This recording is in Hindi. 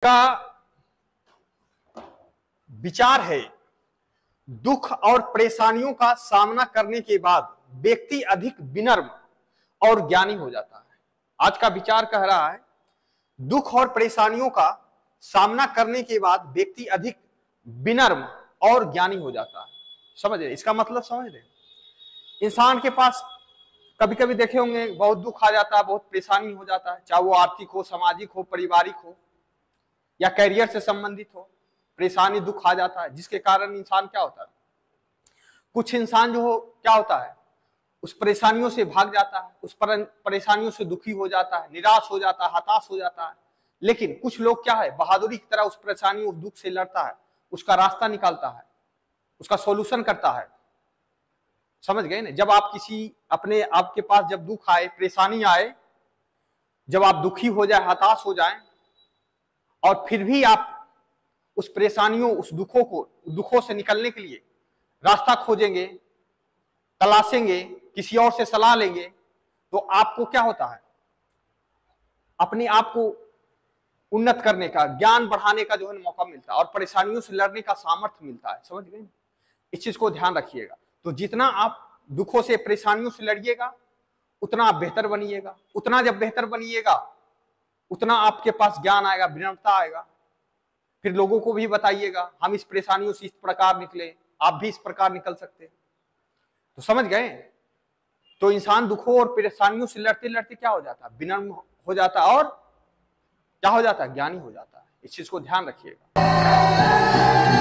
इसका विचार है, दुख और परेशानियों का सामना करने के बाद व्यक्ति अधिक विनम्र और ज्ञानी हो जाता है। आज का विचार कह रहा है, दुख और परेशानियों का सामना करने के बाद व्यक्ति अधिक विनम्र और ज्ञानी हो जाता है। समझ रहे? इसका मतलब समझ रहे? इंसान के पास कभी कभी देखे होंगे बहुत दुख आ जाता है, बहुत परेशानी हो जाता है, चाहे वो आर्थिक हो, सामाजिक हो, पारिवारिक हो या कैरियर से संबंधित हो। परेशानी दुख आ जाता है जिसके कारण इंसान क्या होता है, कुछ इंसान जो हो क्या होता है, उस परेशानियों से भाग जाता है, उस परेशानियों से दुखी हो जाता है, निराश हो जाता है, हताश हो जाता है। लेकिन कुछ लोग क्या है, बहादुरी की तरह उस परेशानी उस दुख से लड़ता है, उसका रास्ता निकालता है, उसका सॉल्यूशन करता है। समझ गए ना? जब आप किसी आपके पास जब दुख आए, परेशानी आए, जब आप दुखी हो जाए, हताश हो जाए और फिर भी आप उस परेशानियों, उस दुखों से निकलने के लिए रास्ता खोजेंगे, तलाशेंगे, किसी और से सलाह लेंगे, तो आपको क्या होता है, अपने आप को उन्नत करने का, ज्ञान बढ़ाने का जो है मौका मिलता है और परेशानियों से लड़ने का सामर्थ्य मिलता है। समझ गए? इस चीज को ध्यान रखिएगा। तो जितना आप दुखों से, परेशानियों से लड़िएगा, उतना आप बेहतर बनिएगा। उतना जब बेहतर बनिएगा, उतना आपके पास ज्ञान आएगा, विनम्रता आएगा। फिर लोगों को भी बताइएगा, हम इस परेशानियों से इस प्रकार निकले, आप भी इस प्रकार निकल सकते हैं। तो समझ गए? तो इंसान दुखों और परेशानियों से लड़ते लड़ते क्या हो जाता है, विनम्र हो जाता है और क्या हो जाता है, ज्ञानी हो जाता है। इस चीज को ध्यान रखिएगा।